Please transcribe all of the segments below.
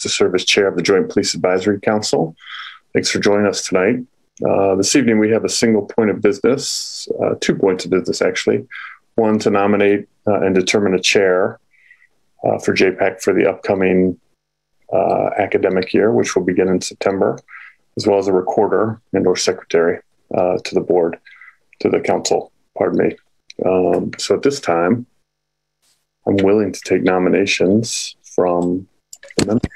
to serve as chair of the Joint Police Advisory Council. Thanks for joining us tonight. This evening, we have a single point of business, 2 points of business, actually. One, to nominate and determine a chair for JPAC for the upcoming academic year, which will begin in September, as well as a recorder and or secretary to the board, to the council, pardon me. So at this time, I'm willing to take nominations from the members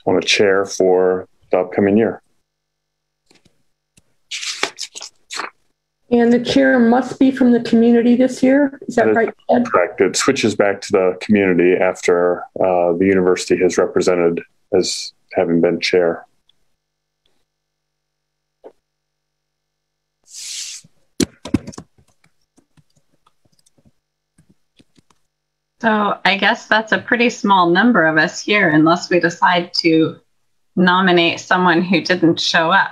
on a chair for the upcoming year. And the chair must be from the community this year? Is that right, Ed? Correct. It switches back to the community after the university has represented as having been chair. So I guess that's a pretty small number of us here, unless we decide to nominate someone who didn't show up.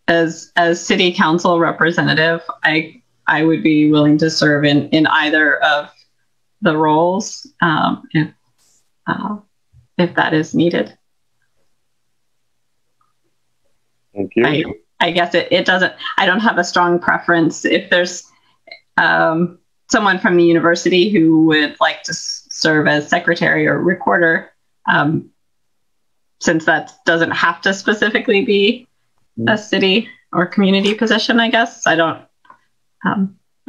As city council representative, I would be willing to serve in either of the roles if that is needed. Thank you. I guess it doesn't, I don't have a strong preference. If there's someone from the university who would like to serve as secretary or recorder, since that doesn't have to specifically be a city or community position, I guess. I'm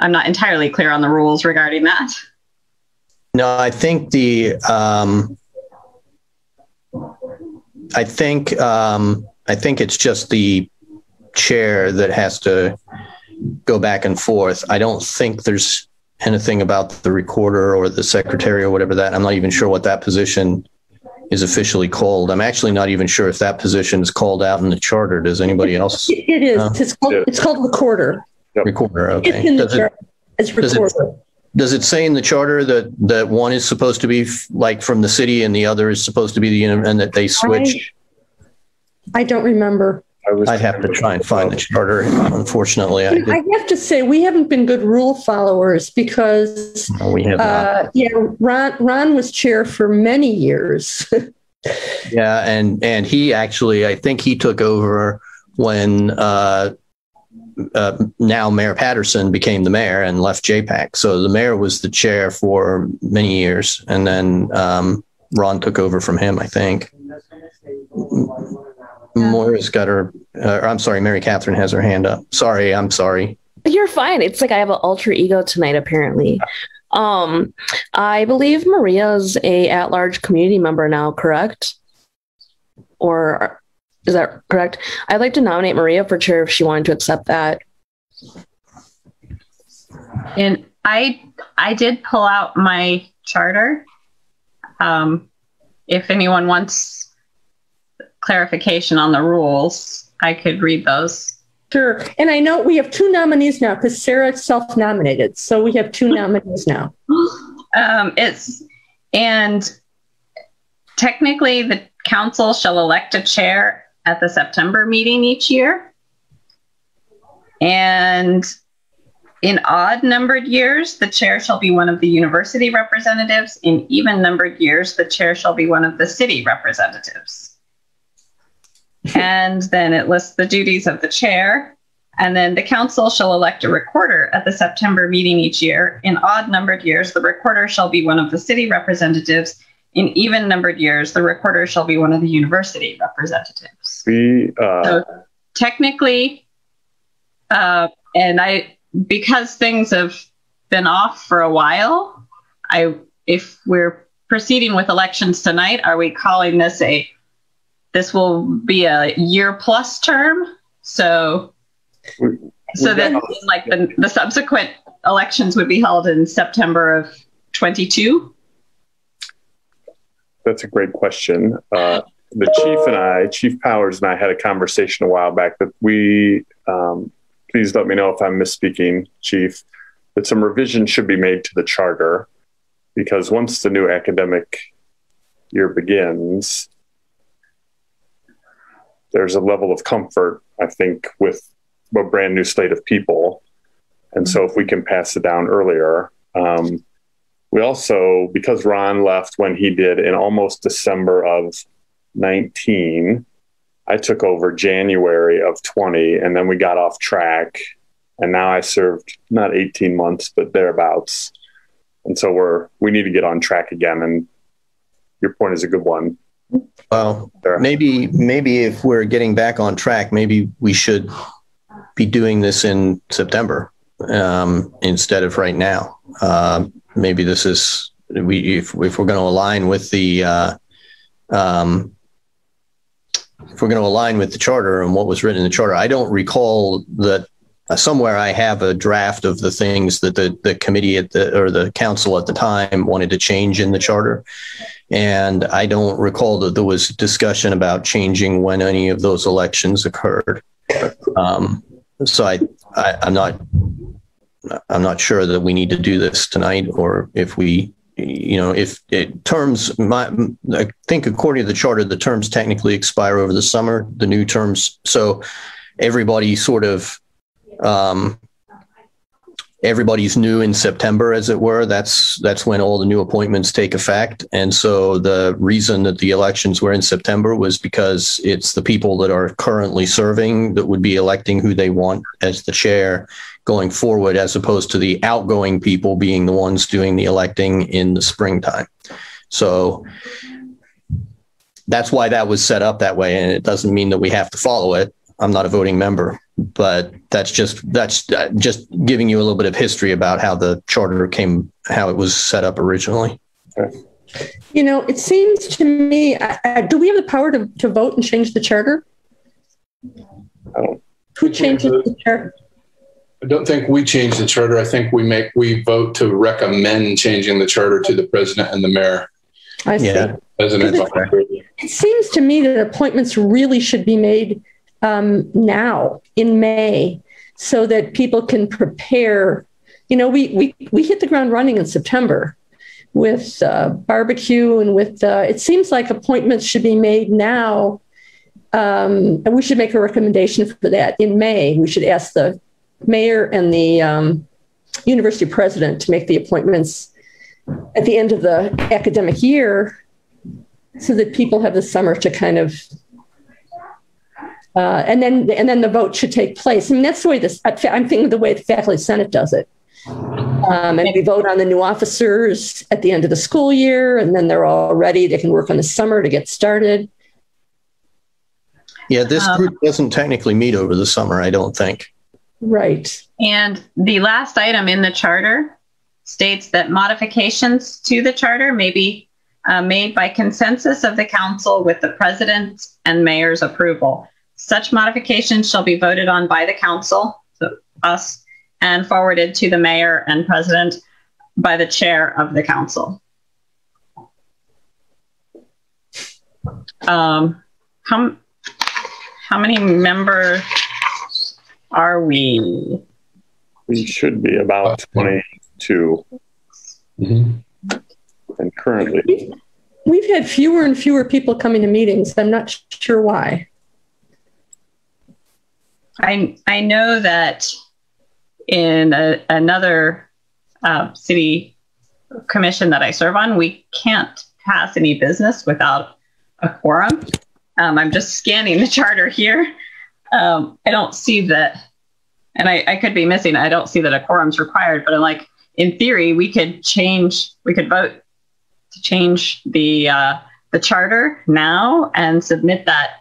not entirely clear on the rules regarding that. No, I think I think it's just the chair that has to go back and forth. I don't think there's anything about the recorder or the secretary or whatever that. I'm not even sure what that position is officially called. I'm actually not even sure if that position is called out in the charter. Does anybody else? It is. It's called recorder. Yep. Recorder. Okay. It's in the charter as recorder. Does it say in the charter that one is supposed to be like from the city and the other is supposed to be the and that they switch? I don't remember. I'd have to try and find the charter. Unfortunately, I have to say we haven't been good rule followers because we have not. Ron was chair for many years. Yeah, and he actually, I think he took over when now Mayor Patterson became the mayor and left JPAC. So the mayor was the chair for many years, and then Ron took over from him, I think. Moira's got her, I'm sorry, Mary Catherine has her hand up. Sorry, I'm sorry. You're fine. It's like I have an alter ego tonight, apparently. I believe Maria's a at-large community member now, correct? Or is that correct? I'd like to nominate Maria for chair if she wanted to accept that. And I did pull out my charter. If anyone wants clarification on the rules, I could read those. Sure. And I know we have 2 nominees now because Sarah self-nominated. So we have 2 nominees now. And technically the council shall elect a chair at the September meeting each year. And in odd numbered years, the chair shall be one of the university representatives. In even numbered years, the chair shall be one of the city representatives. And then it lists the duties of the chair. And then the council shall elect a recorder at the September meeting each year. In odd numbered years, the recorder shall be one of the city representatives. In even numbered years, the recorder shall be one of the university representatives. So technically, because things have been off for a while, if we're proceeding with elections tonight, are we calling this will be a year-plus term? So then like the subsequent elections would be held in September of 22? That's a great question. The Chief Powers and I had a conversation a while back that please let me know if I'm misspeaking, Chief, that some revision should be made to the charter, because once the new academic year begins, there's a level of comfort, I think, with a brand new slate of people And so if we can pass it down earlier, we also, because Ron left when he did in almost December of 19, I took over January of 20, and then we got off track. And now I served not 18 months, but thereabouts. And so we need to get on track again. And your point is a good one. Well, maybe if we're getting back on track, maybe we should be doing this in September instead of right now. Maybe this is if we're going to align with the if we're going to align with the charter and what was written in the charter. I don't recall that somewhere I have a draft of the things that the committee or the council at the time wanted to change in the charter. And I don't recall that there was discussion about changing when any of those elections occurred. So I'm not sure that we need to do this tonight, or if we, if it terms, I think according to the charter, the terms technically expire over the summer, the new terms. So everybody sort of, everybody's new in September, as it were. That's when all the new appointments take effect. And so the reason that the elections were in September was because it's the people that are currently serving that would be electing who they want as the chair going forward, as opposed to the outgoing people being the ones doing the electing in the springtime. So that's why that was set up that way. And it doesn't mean that we have to follow it. I'm not a voting member, but that's just giving you a little bit of history about how the charter how it was set up originally. Okay. It seems to me, do we have the power to vote and change the charter? Who changes the charter? I don't think we change the charter. I think we vote to recommend changing the charter to the president and the mayor. I see. Yeah. It seems to me that appointments really should be made now in May, so that people can prepare. We hit the ground running in September with barbecue and with. It seems like appointments should be made now, and we should make a recommendation for that in May. We should ask the mayor and the university president to make the appointments at the end of the academic year, so that people have the summer to kind of. And then the vote should take place. I mean, that's the way I'm thinking of the way the faculty senate does it. And we vote on the new officers at the end of the school year, and then they're all ready. They can work on the summer to get started. Yeah, this group doesn't technically meet over the summer, I don't think. Right. And the last item in the charter states that modifications to the charter may be made by consensus of the council with the president and mayor's approval. Such modifications shall be voted on by the council, so us, and forwarded to the mayor and president by the chair of the council. How many members are we? We should be about 22. Mm-hmm. And currently. We've had fewer and fewer people coming to meetings. I'm not sure why. I know that in another city commission that I serve on, we can't pass any business without a quorum. I'm just scanning the charter here. I don't see that, and I could be missing. I don't see that a quorum is required, but I'm like, in theory, we could vote to change the charter now and submit that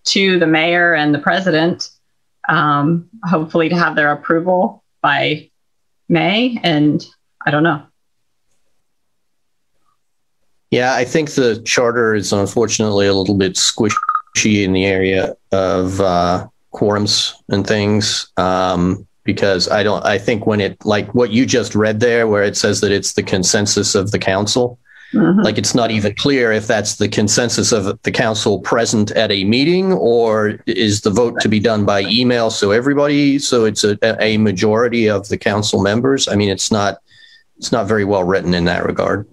to the mayor and the president, hopefully to have their approval by May. And I don't know. Yeah, I think the charter is unfortunately a little bit squishy in the area of quorums and things, because I think when it, like what you just read there, where it says that it's the consensus of the council, like it's not even clear if that's the consensus of the council present at a meeting, or is the vote to be done by email? So it's a majority of the council members. I mean, it's not very well written in that regard.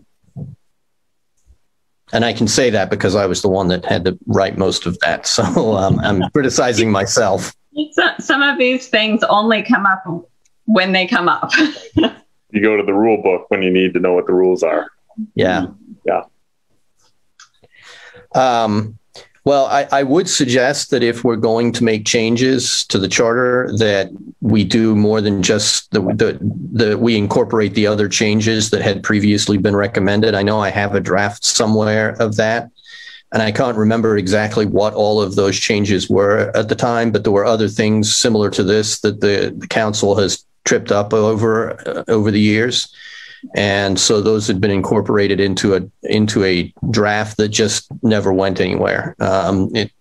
And I can say that because I was the one that had to write most of that. So I'm criticizing myself. Some of these things only come up when they come up. You go to the rule book when you need to know what the rules are. Yeah. Yeah. Well, I would suggest that if we're going to make changes to the charter, that we do more than just we incorporate the other changes that had previously been recommended. I know I have a draft somewhere of that, and I can't remember exactly what all of those changes were at the time, but there were other things similar to this that the council has tripped up over the years. And so those had been incorporated into a draft that just never went anywhere.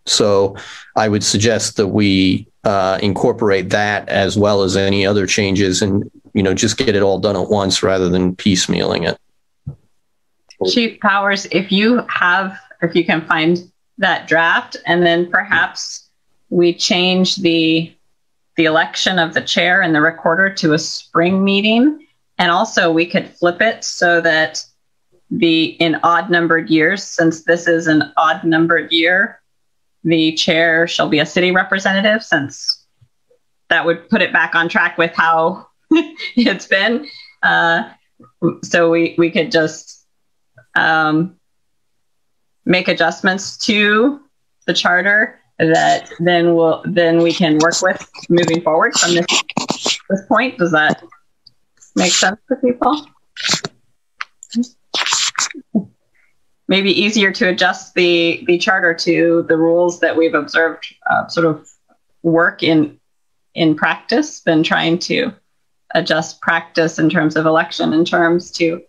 So I would suggest that we incorporate that as well as any other changes, and just get it all done at once rather than piecemealing it. Chief Powers, if you can find that draft, and then perhaps we change the election of the chair and the recorder to a spring meeting. And also we could flip it so that in odd numbered years, since this is an odd numbered year, the chair shall be a city representative, since that would put it back on track with how it's been. So we could just make adjustments to the charter that then we can work with moving forward from this point. Does that make sense to people? Maybe easier to adjust the charter to the rules that we've observed sort of work in practice than trying to adjust practice in terms of election in terms to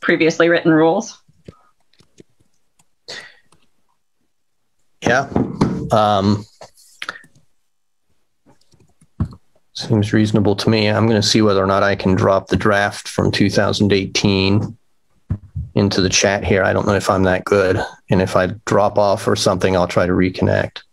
previously written rules. Yeah. Seems reasonable to me. I'm going to see whether or not I can drop the draft from 2018 into the chat here. I don't know if I'm that good. And if I drop off or something, I'll try to reconnect.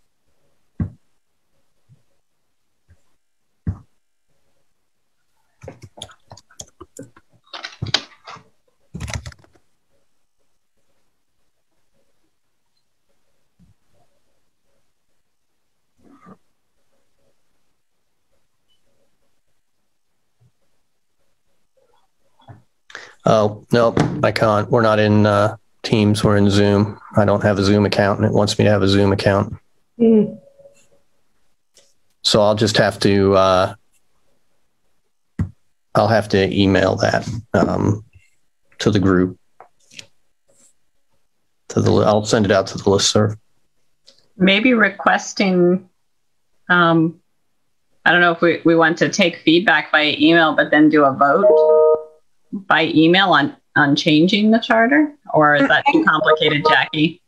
Oh, no, I can't. We're not in Teams. We're in Zoom. I don't have a Zoom account, and it wants me to have a Zoom account. Mm. So I'll just have to, I'll have to email that to the group. I'll send it out to the listserv. Maybe requesting, I don't know if we want to take feedback via email, but then do a vote by email on changing the charter, or is that too complicated, Jackie?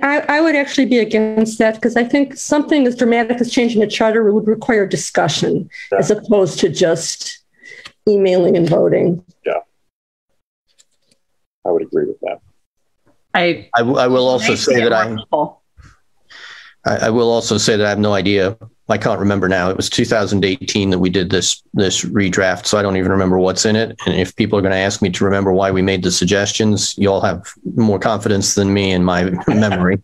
I would actually be against that, because I think something as dramatic as changing the charter would require discussion as opposed to just emailing and voting. Yeah, I would agree with that. I will also say that I will also say that I have no idea. I can't remember now. It was 2018 that we did this redraft, so I don't even remember what's in it. And if people are going to ask me to remember why we made the suggestions, you all have more confidence than me in my memory.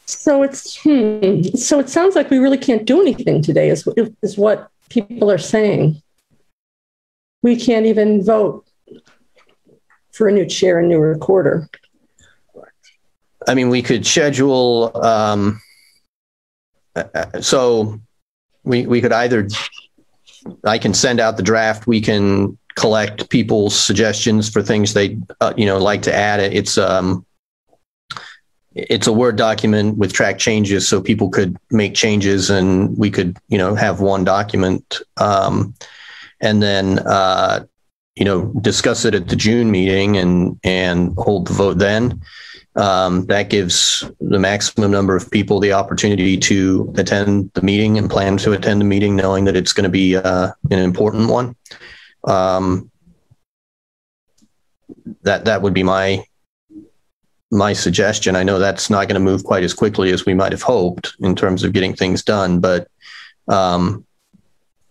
So so it sounds like we really can't do anything today, is what people are saying. We can't even vote for a new chair and new recorder. I mean, we could schedule, so we could either, I can send out the draft, we can collect people's suggestions for things they like to add. It's a Word document with track changes, so people could make changes and we could, have one document, and then, discuss it at the June meeting and hold the vote then. That gives the maximum number of people the opportunity to attend the meeting and plan to attend the meeting, knowing that it's going to be an important one. That would be my suggestion. I know that's not going to move quite as quickly as we might have hoped in terms of getting things done, but I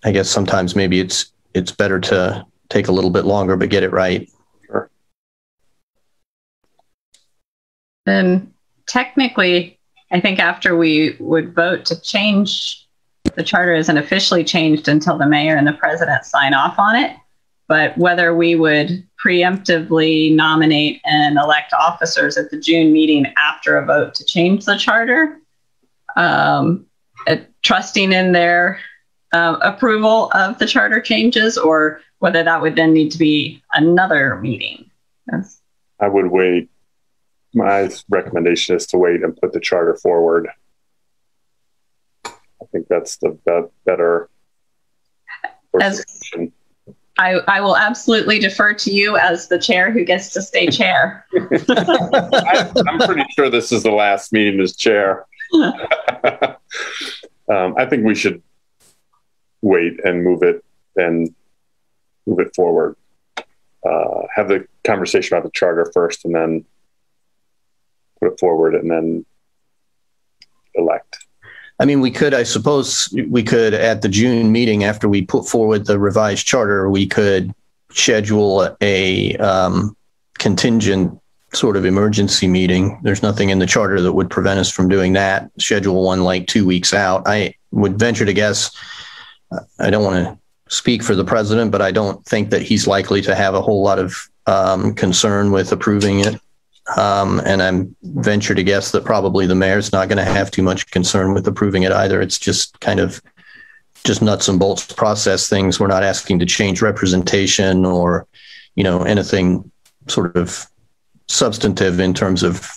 guess sometimes maybe it's better to take a little bit longer but get it right. Then technically, I think after we would vote to change, the charter isn't officially changed until the mayor and the president sign off on it. But whether we would preemptively nominate and elect officers at the June meeting after a vote to change the charter, trusting in their approval of the charter changes, or whether that would then need to be another meeting. I would wait. My recommendation is to wait and put the charter forward. I think that's the better. I will absolutely defer to you as the chair who gets to stay chair. I'm pretty sure this is the last meeting as chair. I think we should wait and move it forward. Have the conversation about the charter first, and then put it forward, and then elect. I mean, I suppose we could, at the June meeting, after we put forward the revised charter, we could schedule a contingent sort of emergency meeting. There's nothing in the charter that would prevent us from doing that. Schedule one like 2 weeks out. I would venture to guess, I don't want to speak for the president, but I don't think that he's likely to have a whole lot of concern with approving it. And I'm venture to guess that probably the mayor's not going to have too much concern with approving it either. It's just kind of just nuts and bolts process things. We're not asking to change representation or, anything sort of substantive in terms of,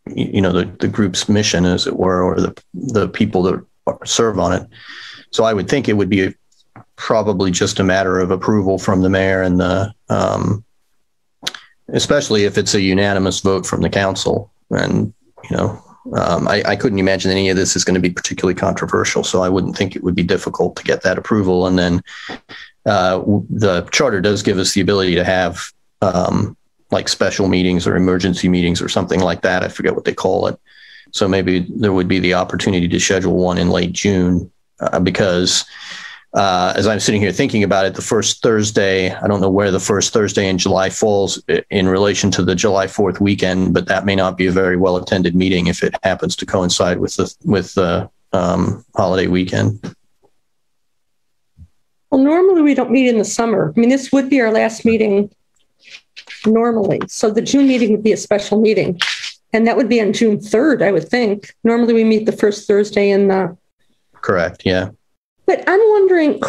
the group's mission, as it were, or the people that serve on it. So I would think it would be probably just a matter of approval from the mayor and the, especially if it's a unanimous vote from the council. And, I couldn't imagine any of this is going to be particularly controversial. So I wouldn't think it would be difficult to get that approval. And then the charter does give us the ability to have like special meetings or emergency meetings or something like that. I forget what they call it. So maybe there would be the opportunity to schedule one in late June because as I'm sitting here thinking about it, the first Thursday, I don't know where the first Thursday in July falls in relation to the July 4th weekend, but that may not be a very well attended meeting if it happens to coincide with the holiday weekend. Well, normally we don't meet in the summer. I mean, this would be our last meeting normally. So the June meeting would be a special meeting, and that would be on June 3rd, I would think. Normally we meet the first Thursday in the... Correct, yeah. But I'm wondering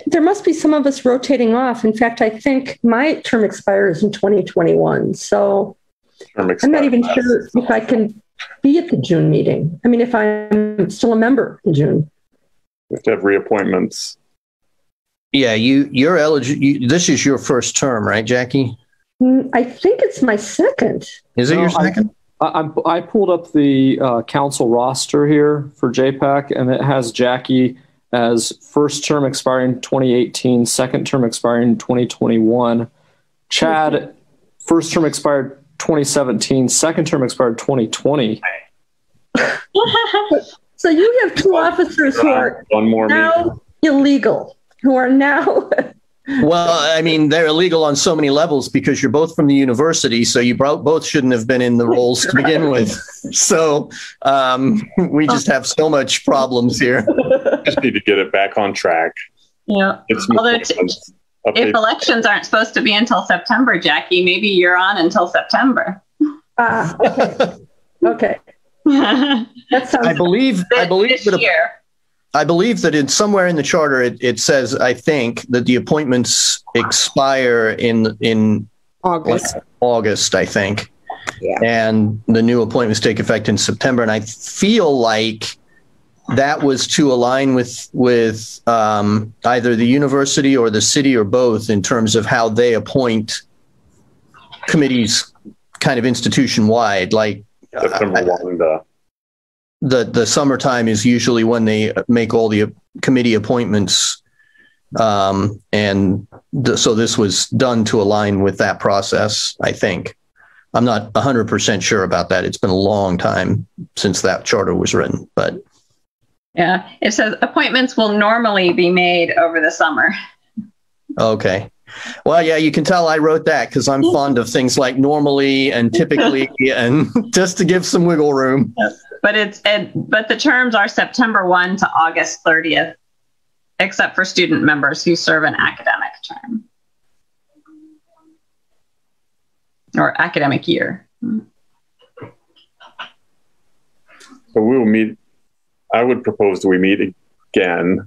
there must be some of us rotating off. In fact, I think my term expires in 2021. So I'm not even sure if I can be at the June meeting. I mean, if I'm still a member in June. We have to have reappointments. Yeah, you're eligible. This is your first term, right, Jackie? I think it's my second. Is it your second? I pulled up the council roster here for JPAC, and it has Jackie as first term expiring 2018, second term expiring 2021. Chad, first term expired 2017, second term expired 2020. So you have two officers who are now illegal, who are now... Well, I mean, they're illegal on so many levels because you're both from the university, so you both shouldn't have been in the roles to begin with. So we just have so much problems here. Just need to get it back on track. Yeah. Although if elections aren't supposed to be until September, Jackie, maybe you're on until September. Okay. Okay. That sounds. I believe this year. I believe that in somewhere in the charter, it says, I think, that the appointments expire in August, I think. Yeah. And the new appointments take effect in September. And I feel like that was to align with either the university or the city or both in terms of how they appoint committees kind of institution-wide. Like the summertime is usually when they make all the committee appointments. So this was done to align with that process, I think. I'm not 100% sure about that. It's been a long time since that charter was written, but. Yeah, it says appointments will normally be made over the summer. Okay. Well, yeah, you can tell I wrote that because I'm fond of things like normally and typically and just to give some wiggle room. but the terms are September 1 to August 30th, except for student members who serve an academic term or academic year. So we will meet. I would propose that we meet again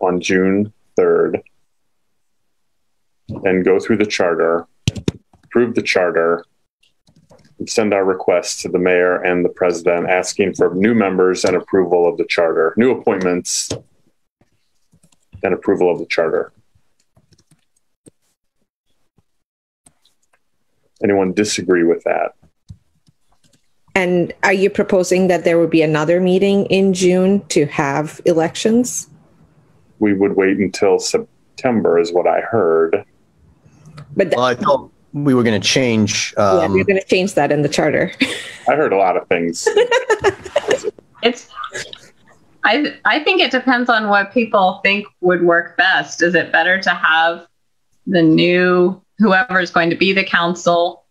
on June 3rd and go through the charter, approve the charter, and send our requests to the mayor and the president asking for new members and approval of the charter, new appointments and approval of the charter. Anyone disagree with that? And are you proposing that there would be another meeting in June to have elections? We would wait until September is what I heard. But Well, I thought we were going to change. yeah, we're going to change that in the charter. I heard a lot of things. I think it depends on what people think would work best. Is it better to have the new, whoever is going to be the council,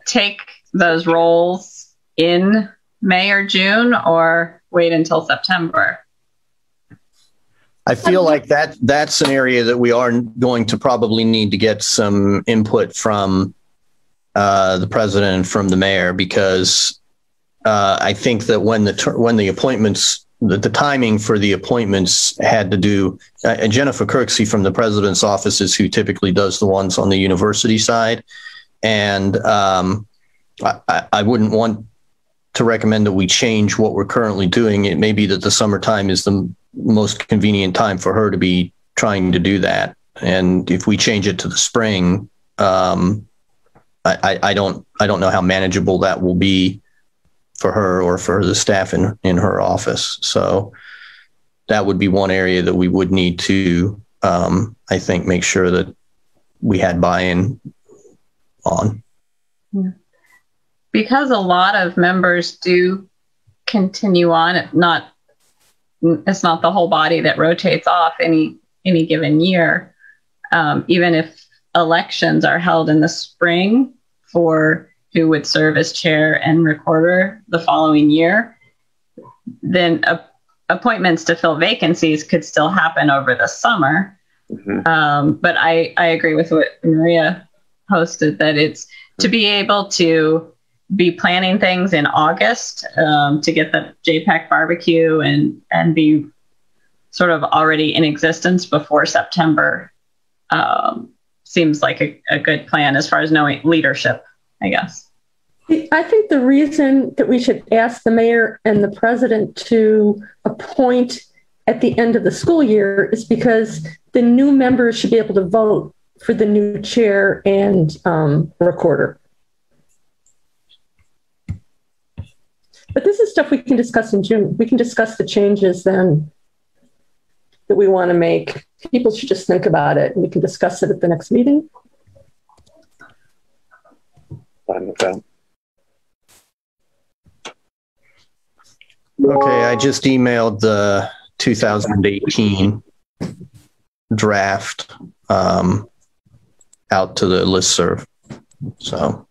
take those roles in May or June, or wait until September? I feel like that's an area that we are going to probably need to get some input from the president and from the mayor, because I think that when the appointments, the timing for the appointments had to do, Jennifer Kirksey from the president's office is who typically does the ones on the university side. And I wouldn't want to recommend that we change what we're currently doing. It may be that the summertime is the most convenient time for her to be trying to do that. And if we change it to the spring, I don't know how manageable that will be for her or for the staff in her office. So that would be one area that we would need to, I think, make sure that we had buy-in on. Yeah. Because a lot of members do continue on, it's not the whole body that rotates off any given year. Even if elections are held in the spring for who would serve as chair and recorder the following year, then appointments to fill vacancies could still happen over the summer. Mm-hmm. But I agree with what Maria posted, that it's to be able to be planning things in August to get the JPAC barbecue and be sort of already in existence before September seems like a good plan as far as knowing leadership, I guess. I think the reason that we should ask the mayor and the president to appoint at the end of the school year is because the new members should be able to vote for the new chair and recorder. But this is stuff we can discuss in June. We can discuss the changes then that we want to make. People should just think about it, and we can discuss it at the next meeting. Fine with that. Okay, I just emailed the 2018 draft out to the listserv. So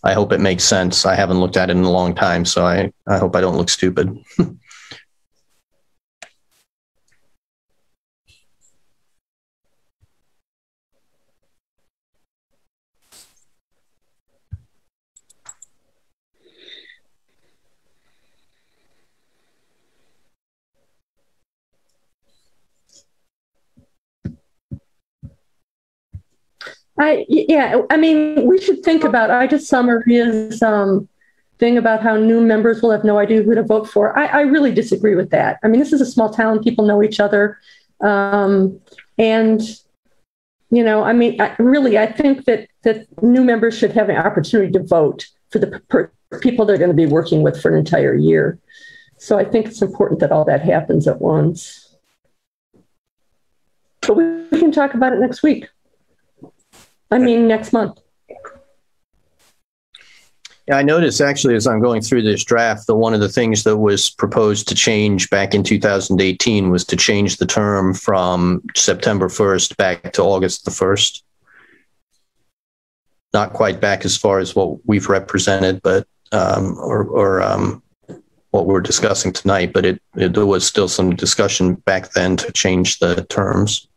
I hope it makes sense. I haven't looked at it in a long time, so I hope I don't look stupid. I mean, we should think about, I just saw Maria's thing about how new members will have no idea who to vote for. I really disagree with that. I mean, this is a small town, people know each other. And, you know, I mean, I think that new members should have an opportunity to vote for the people they're going to be working with for an entire year. So I think it's important that all that happens at once. But we can talk about it next week. I mean, next month. Yeah, I noticed actually as I'm going through this draft that one of the things that was proposed to change back in 2018 was to change the term from September 1st back to August the 1st. Not quite back as far as what we've represented, but what we're discussing tonight, but there was still some discussion back then to change the terms.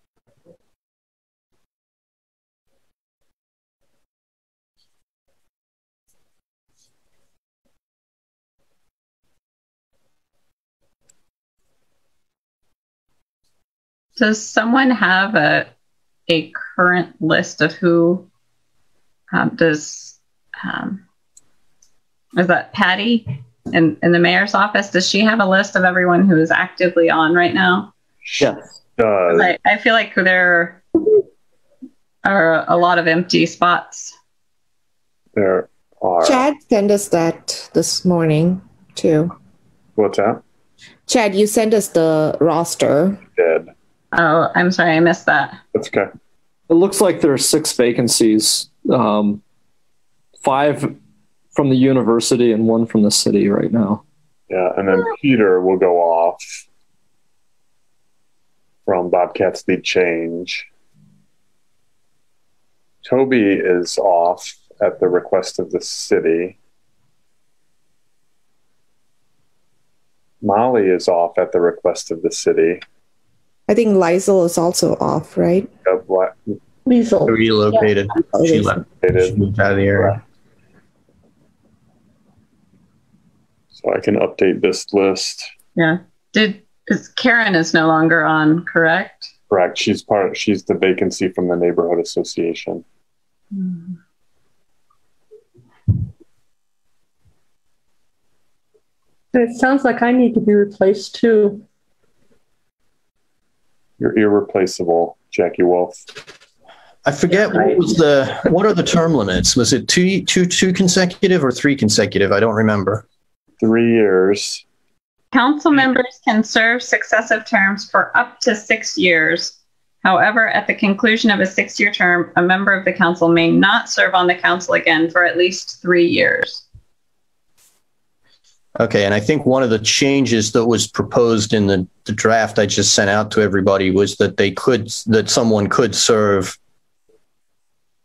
Does someone have a current list of who is that Patty in the mayor's office? Does she have a list of everyone who is actively on right now? Yes. I feel like there are a lot of empty spots. There are. Chad sent us that this morning too. What's that? Chad, you sent us the roster. Dead. Oh, I'm sorry, I missed that. That's okay. It looks like there are 6 vacancies, 5 from the university and 1 from the city right now. Yeah, and then Peter will go off from Bobcats Lead Change. Toby is off at the request of the city. Molly is off at the request of the city. I think Liesel is also off, right? Liesel. Relocated. Yeah. She left. She moved out of the area. So I can update this list. Yeah. Karen is no longer on, correct? Correct. She's the vacancy from the neighborhood association. Mm-hmm. It sounds like I need to be replaced too. You're irreplaceable, Jackie Wolf. I forget what are the term limits? Was it two consecutive or 3 consecutive? I don't remember. 3 years. Council members can serve successive terms for up to 6 years. However, at the conclusion of a 6-year term, a member of the council may not serve on the council again for at least 3 years. Okay, and I think one of the changes that was proposed in the draft I just sent out to everybody was that someone could serve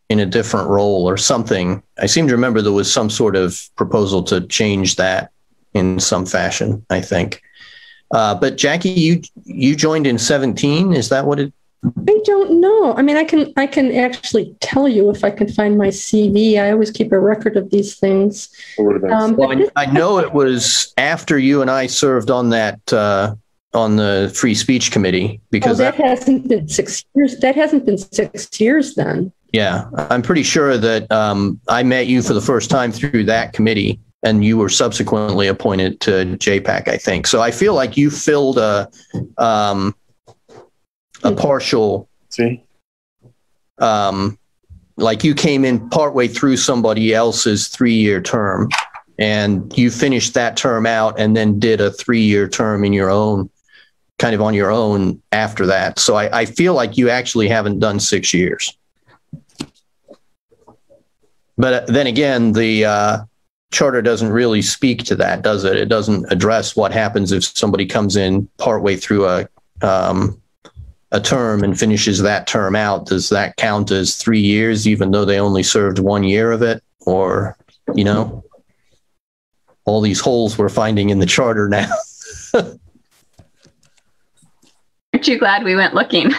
in a different role or something. I seem to remember there was some sort of proposal to change that in some fashion, I think. But Jackie, you joined in 2017. Is that what it? I don't know. I mean, I can actually tell you if I can find my CV. I always keep a record of these things. I know it was after you and I served on that on the free speech committee, because that hasn't been 6 years. That hasn't been 6 years then. Yeah, I'm pretty sure that I met you for the first time through that committee, and you were subsequently appointed to JPAC, I think. So I feel like you filled a partial, like you came in partway through somebody else's 3-year term, and you finished that term out and then did a 3-year term in your own, kind of on your own after that. So I feel like you actually haven't done 6 years. But then again, the charter doesn't really speak to that, does it? It doesn't address what happens if somebody comes in partway through a term and finishes that term out. Does that count as 3 years, even though they only served 1 year of it? Or, all these holes we're finding in the charter now. Aren't you glad we went looking?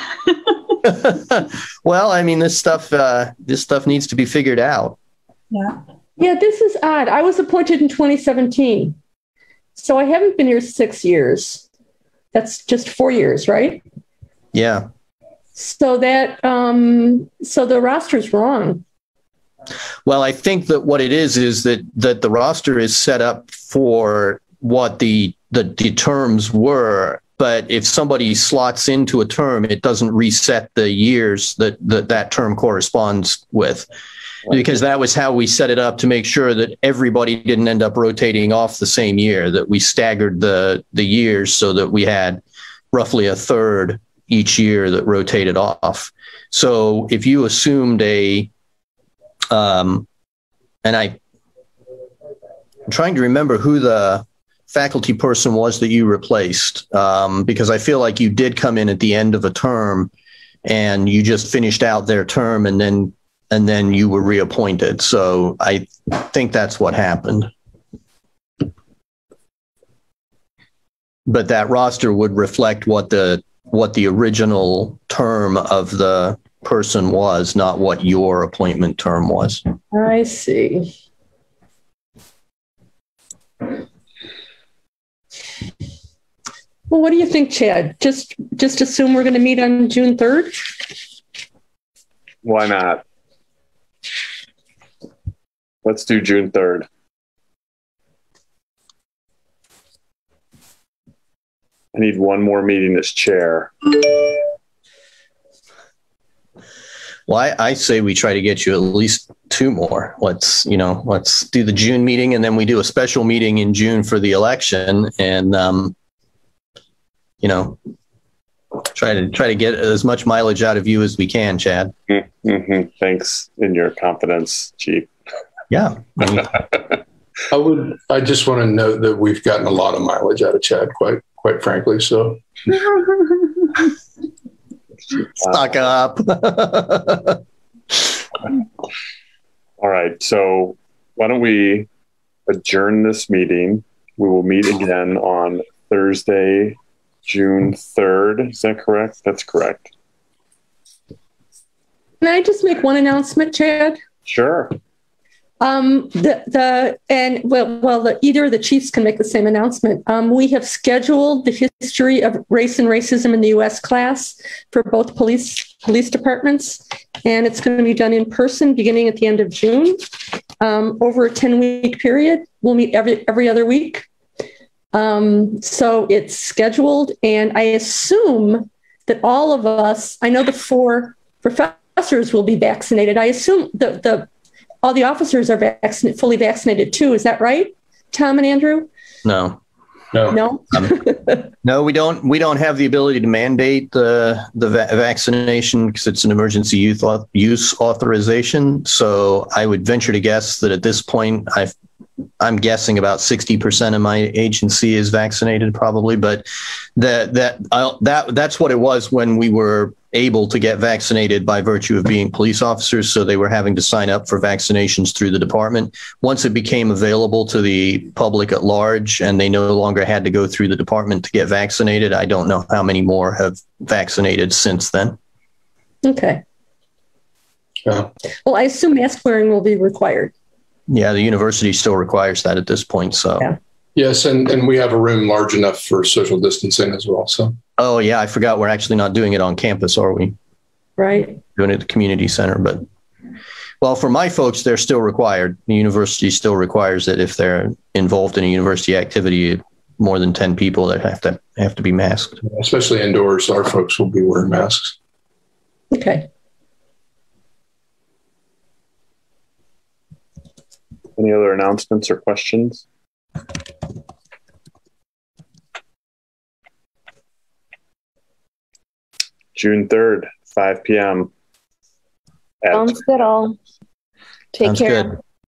Well, I mean, this stuff needs to be figured out. Yeah, this is odd. I was appointed in 2017. So I haven't been here 6 years. That's just 4 years, right? Yeah. So that so the roster's wrong. Well, I think that what it is that the roster is set up for what the terms were, but if somebody slots into a term, it doesn't reset the years that term corresponds with. Because that was how we set it up, to make sure that everybody didn't end up rotating off the same year, that we staggered the years so that we had roughly a third each year that rotated off. So if you assumed and I'm trying to remember who the faculty person was that you replaced, because I feel like you did come in at the end of a term and you just finished out their term and then you were reappointed. So I think that's what happened. But that roster would reflect what the original term of the person was, not what your appointment term was. I see. Well, what do you think, Chad? Just assume we're going to meet on June 3rd? Why not? Let's do June 3rd. I need one more meeting as chair. Well, I say we try to get you at least two more. Let's do the June meeting, and then we do a special meeting in June for the election, and try to get as much mileage out of you as we can, Chad. Mm-hmm. Thanks in your confidence, Chief. Yeah. I just want to note that we've gotten a lot of mileage out of Chad, quite frankly. So stock up. All right. So why don't we adjourn this meeting? We will meet again on Thursday, June 3rd. Is that correct? That's correct. Can I just make one announcement, Chad? Sure. Either of the chiefs can make the same announcement. We have scheduled the history of race and racism in the U.S. class for both police departments, and it's going to be done in person beginning at the end of June, over a 10-week period. We'll meet every other week. So it's scheduled, and I assume that all of us, I know the 4 professors will be vaccinated. I assume all the officers are fully vaccinated too. Is that right, Tom and Andrew? No. No. No, we don't. We don't have the ability to mandate the vaccination because it's an emergency use authorization. So I would venture to guess that at this point, I'm guessing about 60% of my agency is vaccinated, probably. But that's what it was when we were able to get vaccinated by virtue of being police officers. So they were having to sign up for vaccinations through the department. Once it became available to the public at large and they no longer had to go through the department to get vaccinated, I don't know how many more have vaccinated since then. Okay. Yeah. Well, I assume mask wearing will be required. Yeah, the university still requires that at this point. So yeah. Yes, and we have a room large enough for social distancing as well. So. Oh yeah, I forgot we're actually not doing it on campus, are we? Right. Doing it at the community center, but well, for my folks, they're still required. The university still requires that if they're involved in a university activity, more than 10 people, they have to be masked. Especially indoors, our folks will be wearing masks. Okay. Any other announcements or questions? June 3rd, 5 p.m. Sounds good all. Take care. Good.